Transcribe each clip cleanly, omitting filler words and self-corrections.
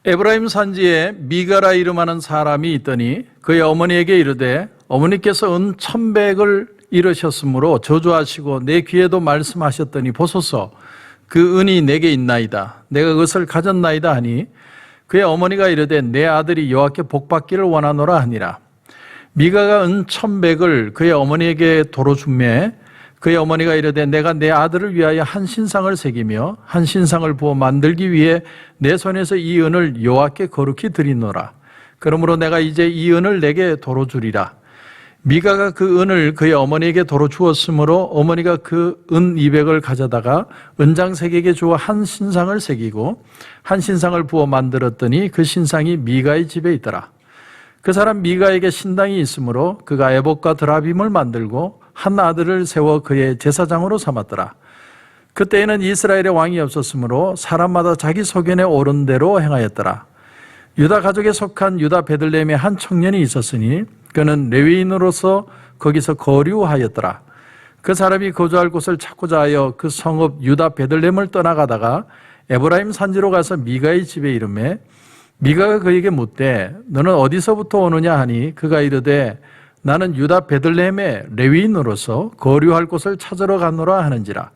에브라임 산지에 미가라 이름하는 사람이 있더니 그의 어머니에게 이르되 어머니께서 은 1,100을 잃으셨으므로 저주하시고 내 귀에도 말씀하셨더니 보소서 그 은이 내게 있나이다. 내가 그것을 가졌나이다 하니 그의 어머니가 이르되 내 아들이 여호와께 복받기를 원하노라 하니라. 미가가 은 1,100을 그의 어머니에게 도로 주매 그의 어머니가 이르되 내가 내 아들을 위하여 한 신상을 새기며 한 신상을 부어 만들기 위해 내 손에서 이 은을 여호와께 거룩히 드리노라. 그러므로 내가 이제 이 은을 내게 도로 주리라. 미가가 그 은을 그의 어머니에게 도로 주었으므로 어머니가 그 은 200을 가져다가 은장색에게 주어 한 신상을 새기고 한 신상을 부어 만들었더니 그 신상이 미가의 집에 있더라. 그 사람 미가에게 신당이 있으므로 그가 에봇과 드라빔을 만들고 한 아들을 세워 그의 제사장으로 삼았더라. 그때에는 이스라엘의 왕이 없었으므로 사람마다 자기 소견에 오른 대로 행하였더라. 유다 가족에 속한 유다 베들레헴에 한 청년이 있었으니 그는 레위인으로서 거기서 거류하였더라. 그 사람이 거주할 곳을 찾고자 하여 그 성읍 유다 베들레헴을 떠나가다가 에브라임 산지로 가서 미가의 집에 이르매 미가가 그에게 묻되 너는 어디서부터 오느냐 하니 그가 이르되 나는 유다 베들레헴의 레위인으로서 거류할 곳을 찾으러 가노라 하는지라.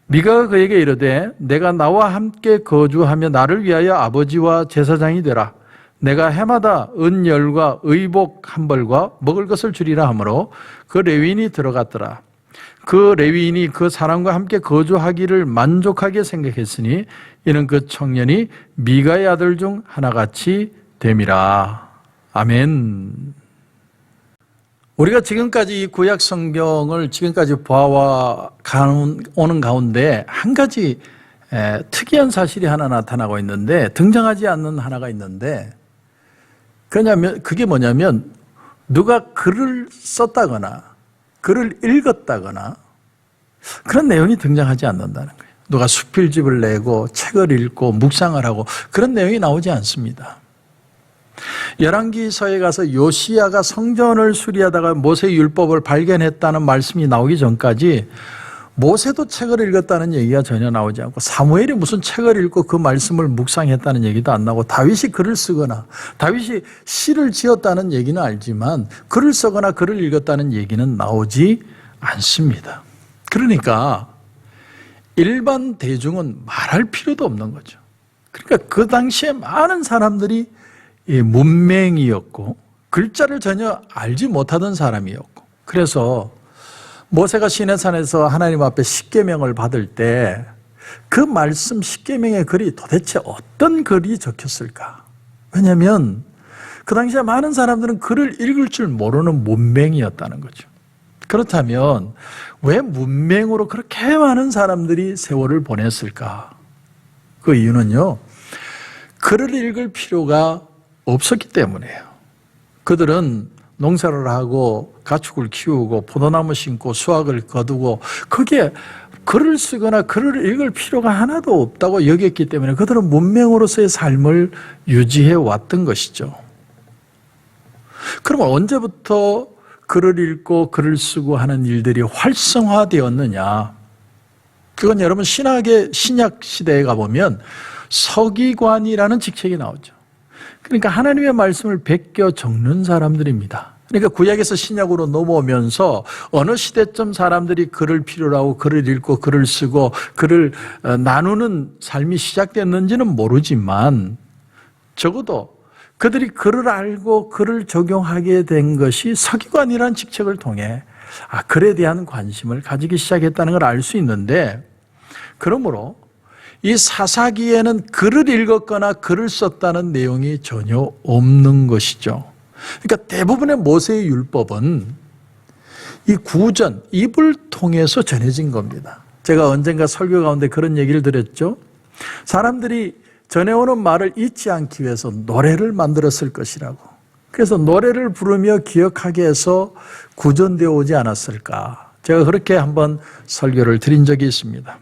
미가가 그에게 이르되 내가 나와 함께 거주하며 나를 위하여 아버지와 제사장이 되라. 내가 해마다 은열과 의복 한 벌과 먹을 것을 주리라 하므로 그 레위인이 들어갔더라. 그 레위인이 그 사람과 함께 거주하기를 만족하게 생각했으니 이는 그 청년이 미가의 아들 중 하나같이 됨이라. 아멘. 우리가 지금까지 이 구약 성경을 지금까지 보아와 오는 가운데 한 가지 특이한 사실이 하나 나타나고 있는데 등장하지 않는 하나가 있는데 그게 뭐냐면 누가 글을 썼다거나 글을 읽었다거나 그런 내용이 등장하지 않는다는 거예요. 누가 수필집을 내고 책을 읽고 묵상을 하고 그런 내용이 나오지 않습니다. 열왕기서에 가서 요시야가 성전을 수리하다가 모세 율법을 발견했다는 말씀이 나오기 전까지 모세도 책을 읽었다는 얘기가 전혀 나오지 않고 사무엘이 무슨 책을 읽고 그 말씀을 묵상했다는 얘기도 안 나오고 다윗이 글을 쓰거나 다윗이 시를 지었다는 얘기는 알지만 글을 쓰거나 글을 읽었다는 얘기는 나오지 않습니다. 그러니까 일반 대중은 말할 필요도 없는 거죠. 그러니까 그 당시에 많은 사람들이 문맹이었고 글자를 전혀 알지 못하던 사람이었고 그래서 모세가 시내산에서 하나님 앞에 십계명을 받을 때 그 말씀 십계명의 글이 도대체 어떤 글이 적혔을까? 왜냐하면 그 당시에 많은 사람들은 글을 읽을 줄 모르는 문맹이었다는 거죠. 그렇다면 왜 문맹으로 그렇게 많은 사람들이 세월을 보냈을까? 그 이유는요, 글을 읽을 필요가 없었기 때문이에요. 그들은 농사를 하고 가축을 키우고 포도나무 심고 수확을 거두고 거기에 글을 쓰거나 글을 읽을 필요가 하나도 없다고 여겼기 때문에 그들은 문맹으로서의 삶을 유지해 왔던 것이죠. 그러면 언제부터 글을 읽고 글을 쓰고 하는 일들이 활성화되었느냐? 그건 여러분 신약 시대에 가보면 서기관이라는 직책이 나오죠. 그러니까 하나님의 말씀을 베껴 적는 사람들입니다. 그러니까 구약에서 신약으로 넘어오면서 어느 시대쯤 사람들이 글을 필요로 하고 글을 읽고 글을 쓰고 글을 나누는 삶이 시작됐는지는 모르지만 적어도 그들이 글을 알고 글을 적용하게 된 것이 서기관이라는 직책을 통해 글에 대한 관심을 가지기 시작했다는 걸 알 수 있는데, 그러므로 이 사사기에는 글을 읽었거나 글을 썼다는 내용이 전혀 없는 것이죠. 그러니까 대부분의 모세의 율법은 이 구전, 입을 통해서 전해진 겁니다. 제가 언젠가 설교 가운데 그런 얘기를 드렸죠. 사람들이 전해오는 말을 잊지 않기 위해서 노래를 만들었을 것이라고. 그래서 노래를 부르며 기억하게 해서 구전되어 오지 않았을까. 제가 그렇게 한번 설교를 드린 적이 있습니다.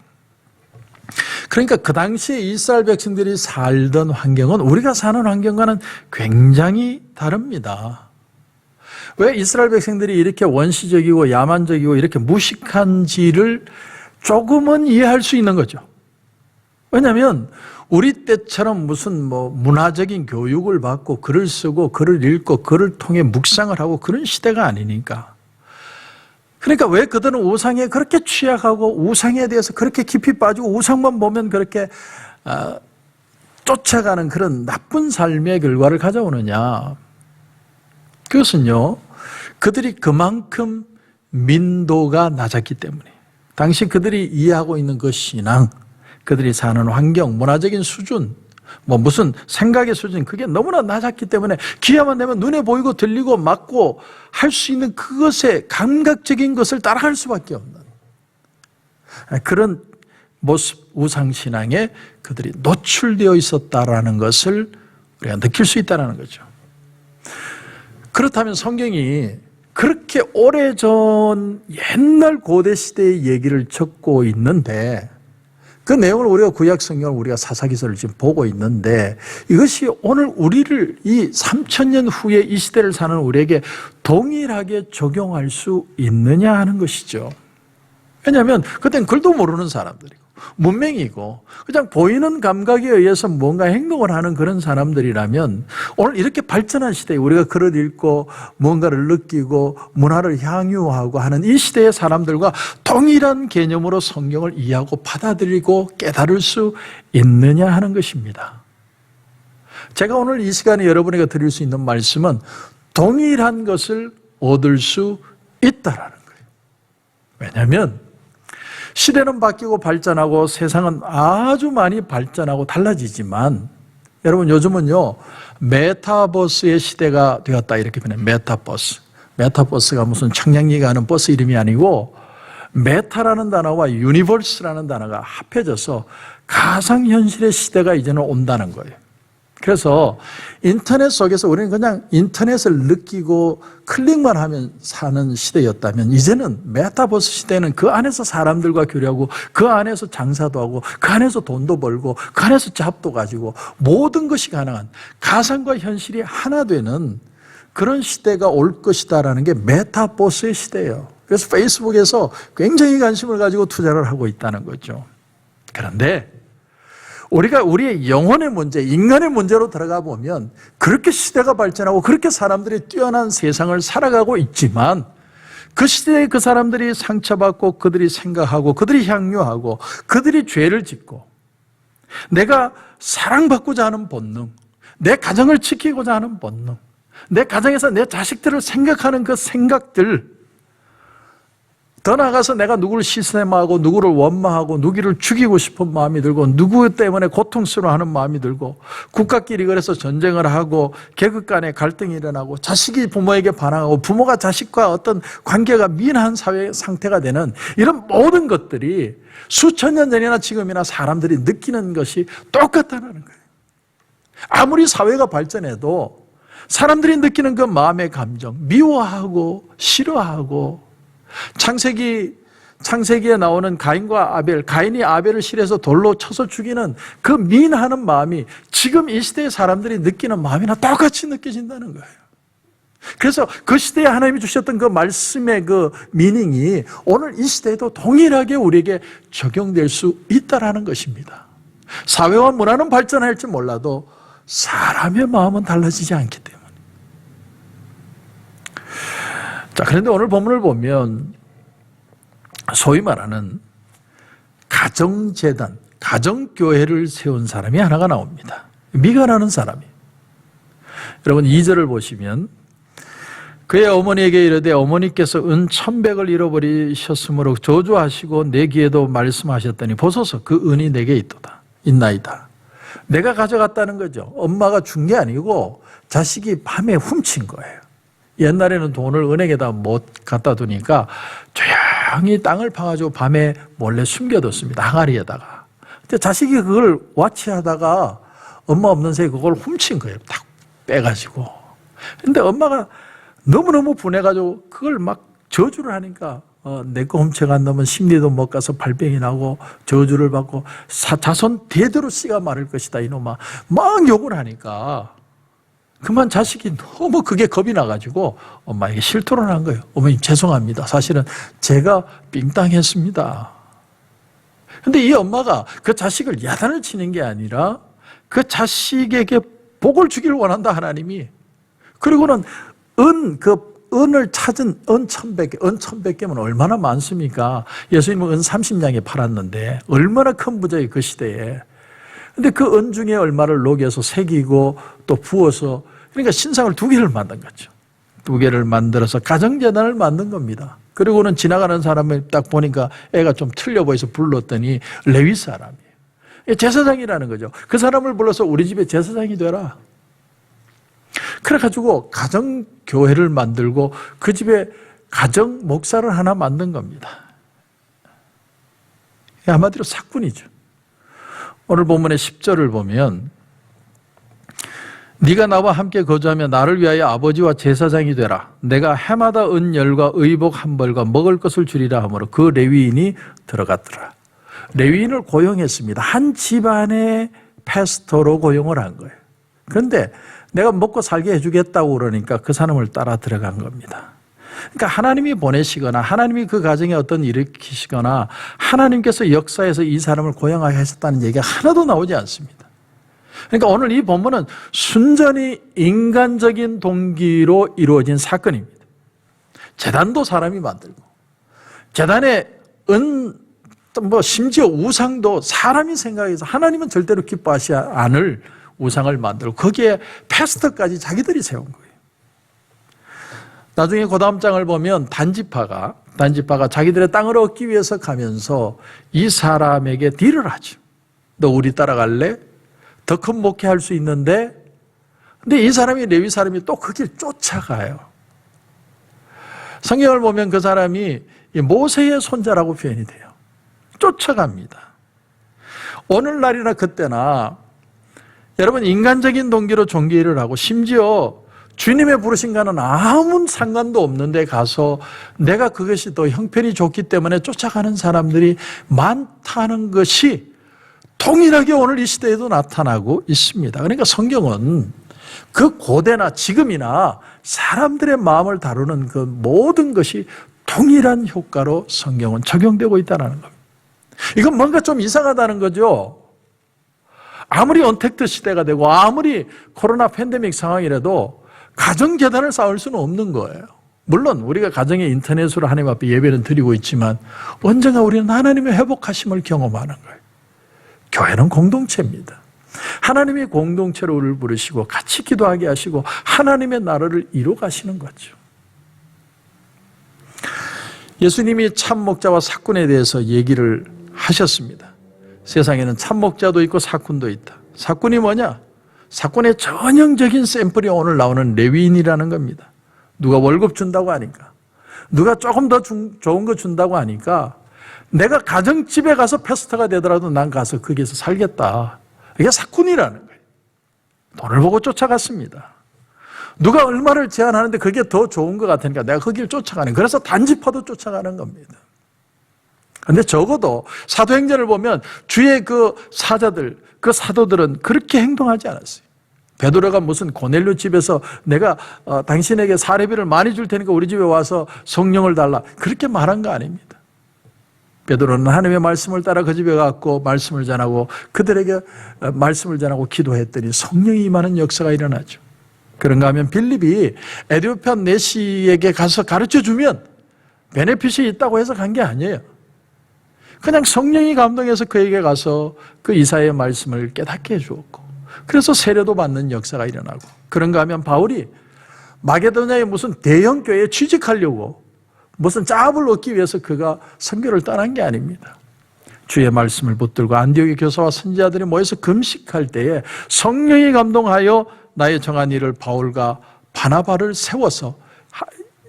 그러니까 그 당시에 이스라엘 백성들이 살던 환경은 우리가 사는 환경과는 굉장히 다릅니다. 왜 이스라엘 백성들이 이렇게 원시적이고 야만적이고 이렇게 무식한지를 조금은 이해할 수 있는 거죠. 왜냐하면 우리 때처럼 무슨 문화적인 교육을 받고 글을 쓰고 글을 읽고 글을 통해 묵상을 하고 그런 시대가 아니니까. 그러니까 왜 그들은 우상에 그렇게 취약하고 우상에 대해서 그렇게 깊이 빠지고 우상만 보면 그렇게 쫓아가는 그런 나쁜 삶의 결과를 가져오느냐. 그것은요, 그들이 그만큼 민도가 낮았기 때문에, 당시 그들이 이해하고 있는 그 신앙, 그들이 사는 환경, 문화적인 수준, 무슨 생각의 수준, 그게 너무나 낮았기 때문에 기회만 되면 눈에 보이고 들리고 맞고 할 수 있는 그것의 감각적인 것을 따라갈 수밖에 없는 그런 모습, 우상신앙에 그들이 노출되어 있었다라는 것을 우리가 느낄 수 있다는 거죠. 그렇다면 성경이 그렇게 오래전 옛날 고대 시대의 얘기를 적고 있는데, 그 내용을 우리가 구약 성경을 우리가 사사기서를 지금 보고 있는데, 이것이 오늘 우리를 이 3000년 후에 이 시대를 사는 우리에게 동일하게 적용할 수 있느냐 하는 것이죠. 왜냐하면 그땐 글도 모르는 사람들이고 문맹이고 그냥 보이는 감각에 의해서 뭔가 행동을 하는 그런 사람들이라면, 오늘 이렇게 발전한 시대에 우리가 글을 읽고 뭔가를 느끼고 문화를 향유하고 하는 이 시대의 사람들과 동일한 개념으로 성경을 이해하고 받아들이고 깨달을 수 있느냐 하는 것입니다. 제가 오늘 이 시간에 여러분에게 드릴 수 있는 말씀은 동일한 것을 얻을 수 있다라는 거예요. 왜냐하면 시대는 바뀌고 발전하고 세상은 아주 많이 발전하고 달라지지만, 여러분 요즘은요 메타버스의 시대가 되었다 이렇게 표현해요. 메타버스. 메타버스가 무슨 청량리가 하는 버스 이름이 아니고, 메타라는 단어와 유니버스라는 단어가 합해져서 가상현실의 시대가 이제는 온다는 거예요. 그래서 인터넷 속에서 우리는 그냥 인터넷을 느끼고 클릭만 하면 사는 시대였다면, 이제는 메타버스 시대는 그 안에서 사람들과 교류하고 그 안에서 장사도 하고 그 안에서 돈도 벌고 그 안에서 잡도 가지고 모든 것이 가능한 가상과 현실이 하나 되는 그런 시대가 올 것이다라는 게 메타버스의 시대예요. 그래서 페이스북에서 굉장히 관심을 가지고 투자를 하고 있다는 거죠. 그런데 우리가 우리의 영혼의 문제, 인간의 문제로 들어가 보면 그렇게 시대가 발전하고 그렇게 사람들이 뛰어난 세상을 살아가고 있지만, 그 시대에 그 사람들이 상처받고 그들이 생각하고 그들이 향유하고 그들이 죄를 짓고, 내가 사랑받고자 하는 본능, 내 가정을 지키고자 하는 본능, 내 가정에서 내 자식들을 생각하는 그 생각들, 더 나아가서 내가 누구를 시샘하고 누구를 원망하고 누구를 죽이고 싶은 마음이 들고 누구 때문에 고통스러워하는 마음이 들고, 국가끼리 그래서 전쟁을 하고 계급 간에 갈등이 일어나고 자식이 부모에게 반항하고 부모가 자식과 어떤 관계가 미인한 사회 상태가 되는 이런 모든 것들이 수천 년 전이나 지금이나 사람들이 느끼는 것이 똑같다는 거예요. 아무리 사회가 발전해도 사람들이 느끼는 그 마음의 감정, 미워하고 싫어하고, 창세기에 나오는 가인과 아벨, 가인이 아벨을 실에서 돌로 쳐서 죽이는 그 미인하는 마음이 지금 이 시대의 사람들이 느끼는 마음이나 똑같이 느껴진다는 거예요. 그래서 그 시대에 하나님이 주셨던 그 말씀의 그 미닝이 오늘 이 시대에도 동일하게 우리에게 적용될 수 있다는 것입니다. 사회와 문화는 발전할지 몰라도 사람의 마음은 달라지지 않기 때문에. 자, 그런데 오늘 본문을 보면 소위 말하는 가정재단, 가정교회를 세운 사람이 하나가 나옵니다. 미가라는 사람이. 여러분 2절을 보시면, 그의 어머니에게 이르되 어머니께서 은 1,100을 잃어버리셨으므로 저주하시고 내 귀에도 말씀하셨더니 보소서 그 은이 내게 있나이다. 내가 가져갔다는 거죠. 엄마가 준 게 아니고 자식이 밤에 훔친 거예요. 옛날에는 돈을 은행에다 못 갖다 두니까 조용히 땅을 파가지고 밤에 몰래 숨겨뒀습니다. 항아리에다가. 근데 자식이 그걸 와치하다가 엄마 없는 새에 그걸 훔친 거예요. 딱 빼가지고. 근데 엄마가 너무너무 분해가지고 그걸 막 저주를 하니까 내 거 훔쳐간 놈은 심리도 못 가서 발병이 나고 저주를 받고 자손 대대로 씨가 마를 것이다 이놈아. 막 욕을 하니까 그만 자식이 너무 그게 겁이 나가지고 엄마에게 실토를 한 거예요. 어머님 죄송합니다. 사실은 제가 빙땅했습니다. 근데 이 엄마가 그 자식을 야단을 치는 게 아니라 그 자식에게 복을 주기를 원한다, 하나님이. 그리고는 은을 찾은 은 1,100개, 은 1,100개면 얼마나 많습니까? 예수님은 은 30냥에 팔았는데 얼마나 큰 부자의 그 시대에. 근데 그 은 중에 얼마를 녹여서 새기고 또 부어서, 그러니까 신상을 2개를 만든 거죠. 2개를 만들어서 가정재단을 만든 겁니다. 그리고는 지나가는 사람을 딱 보니까 애가 좀 틀려 보여서 불렀더니 레위 사람이에요. 제사장이라는 거죠. 그 사람을 불러서 우리 집에 제사장이 되라. 그래가지고 가정교회를 만들고 그 집에 가정 목사를 하나 만든 겁니다. 한마디로 사꾼이죠. 오늘 본문의 10절을 보면 네가 나와 함께 거주하며 나를 위하여 아버지와 제사장이 되라. 내가 해마다 은열과 의복 한 벌과 먹을 것을 주리라 하므로 그 레위인이 들어갔더라. 레위인을 고용했습니다. 한 집안의 패스터로 고용을 한 거예요. 그런데 내가 먹고 살게 해주겠다고 그러니까 그 사람을 따라 들어간 겁니다. 그러니까 하나님이 보내시거나 하나님이 그 가정에 어떤 일을 일으키시거나 하나님께서 역사에서 이 사람을 고용하게 하셨다는 얘기가 하나도 나오지 않습니다. 그러니까 오늘 이 본문은 순전히 인간적인 동기로 이루어진 사건입니다. 제단도 사람이 만들고, 제단에 심지어 우상도 사람이 생각해서 하나님은 절대로 기뻐하지 않을 우상을 만들고 거기에 패스터까지 자기들이 세운 거예요. 나중에 그 다음 장을 보면 단지파가 자기들의 땅을 얻기 위해서 가면서 이 사람에게 딜을 하죠. 너 우리 따라갈래? 더 큰 목회할 수 있는데, 근데 이 사람이 레위 사람이 또 그 길 쫓아가요. 성경을 보면 그 사람이 모세의 손자라고 표현이 돼요. 쫓아갑니다. 오늘날이나 그때나 여러분 인간적인 동기로 종교일을 하고 심지어 주님의 부르신과는 아무 상관도 없는데 가서 내가 그것이 더 형편이 좋기 때문에 쫓아가는 사람들이 많다는 것이 동일하게 오늘 이 시대에도 나타나고 있습니다. 그러니까 성경은 그 고대나 지금이나 사람들의 마음을 다루는 그 모든 것이 동일한 효과로 성경은 적용되고 있다는 겁니다. 이건 뭔가 좀 이상하다는 거죠. 아무리 언택트 시대가 되고 아무리 코로나 팬데믹 상황이라도 가정재단을 쌓을 수는 없는 거예요. 물론 우리가 가정에 인터넷으로 하나님 앞에 예배는 드리고 있지만 언젠가 우리는 하나님의 회복하심을 경험하는 거예요. 교회는 공동체입니다. 하나님이 공동체로 우리를 부르시고 같이 기도하게 하시고 하나님의 나라를 이루어 가시는 거죠. 예수님이 참목자와 사꾼에 대해서 얘기를 하셨습니다. 세상에는 참목자도 있고 사꾼도 있다. 사꾼이 뭐냐? 사꾼의 전형적인 샘플이 오늘 나오는 레위인이라는 겁니다. 누가 월급 준다고 하니까, 누가 조금 더 좋은 거 준다고 하니까 내가 가정집에 가서 패스터가 되더라도 난 가서 거기에서 살겠다. 이게 사꾼이라는 거예요. 돈을 보고 쫓아갔습니다. 누가 얼마를 제안하는데 그게 더 좋은 것 같으니까 내가 거기를 쫓아가는 거예요. 그래서 단지파도 쫓아가는 겁니다. 그런데 적어도 사도행전을 보면 주의 그 사자들, 그 사도들은 그렇게 행동하지 않았어요. 베드로가 무슨 고넬료 집에서 내가 당신에게 사례비를 많이 줄 테니까 우리 집에 와서 성령을 달라 그렇게 말한 거 아닙니다. 베드로는 하나님의 말씀을 따라 그 집에 갔고 말씀을 전하고 그들에게 말씀을 전하고 기도했더니 성령이 임하는 역사가 일어나죠. 그런가 하면 빌립이 에디오피아 내시에게 가서 가르쳐주면 베네핏이 있다고 해서 간 게 아니에요. 그냥 성령이 감동해서 그에게 가서 그 이사야의 말씀을 깨닫게 해주었고 그래서 세례도 받는 역사가 일어나고 그런가 하면 바울이 마게도냐의 무슨 대형 교회에 취직하려고 무슨 짭을 얻기 위해서 그가 선교를 떠난 게 아닙니다. 주의 말씀을 붙들고 안디옥의 교사와 선지자들이 모여서 금식할 때에 성령이 감동하여 나의 정한 일을 바울과 바나바를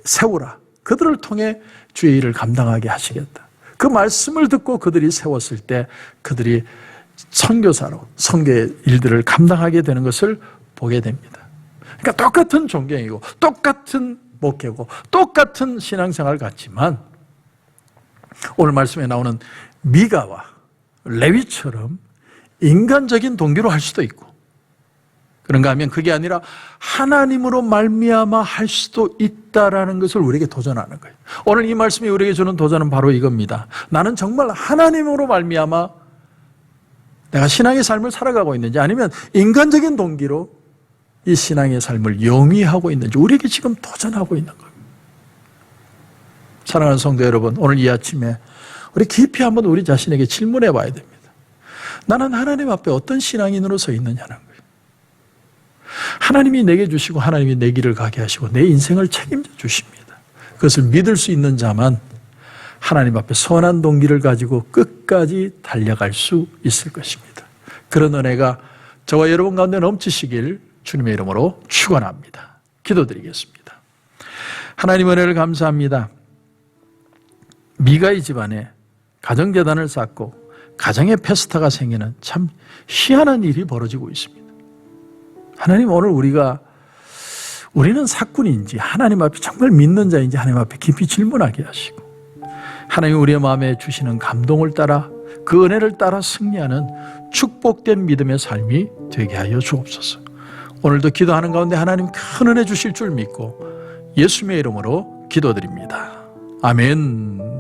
세우라. 그들을 통해 주의 일을 감당하게 하시겠다. 그 말씀을 듣고 그들이 세웠을 때 그들이 선교사로 선교의 일들을 감당하게 되는 것을 보게 됩니다. 그러니까 똑같은 존경이고 똑같은 목회고 똑같은 신앙생활 같지만 오늘 말씀에 나오는 미가와 레위처럼 인간적인 동기로 할 수도 있고 그런가 하면 그게 아니라 하나님으로 말미암아 할 수도 있다라는 것을 우리에게 도전하는 거예요. 오늘 이 말씀이 우리에게 주는 도전은 바로 이겁니다. 나는 정말 하나님으로 말미암아 내가 신앙의 삶을 살아가고 있는지, 아니면 인간적인 동기로 이 신앙의 삶을 영위하고 있는지 우리에게 지금 도전하고 있는 거예요. 사랑하는 성도 여러분, 오늘 이 아침에 우리 깊이 한번 우리 자신에게 질문해 봐야 됩니다. 나는 하나님 앞에 어떤 신앙인으로 서 있느냐는 거예요. 하나님이 내게 주시고 하나님이 내 길을 가게 하시고 내 인생을 책임져 주십니다. 그것을 믿을 수 있는 자만 하나님 앞에 선한 동기를 가지고 끝까지 달려갈 수 있을 것입니다. 그런 은혜가 저와 여러분 가운데 넘치시길 주님의 이름으로 축원합니다. 기도드리겠습니다. 하나님 은혜를 감사합니다. 미가의 집안에 가정재단을 쌓고 가정의 페스타가 생기는 참 희한한 일이 벌어지고 있습니다. 하나님, 오늘 우리는 사꾼인지 하나님 앞에 정말 믿는 자인지 하나님 앞에 깊이 질문하게 하시고, 하나님 우리의 마음에 주시는 감동을 따라 그 은혜를 따라 승리하는 축복된 믿음의 삶이 되게 하여 주옵소서. 오늘도 기도하는 가운데 하나님 큰 은혜 주실 줄 믿고 예수님의 이름으로 기도드립니다. 아멘.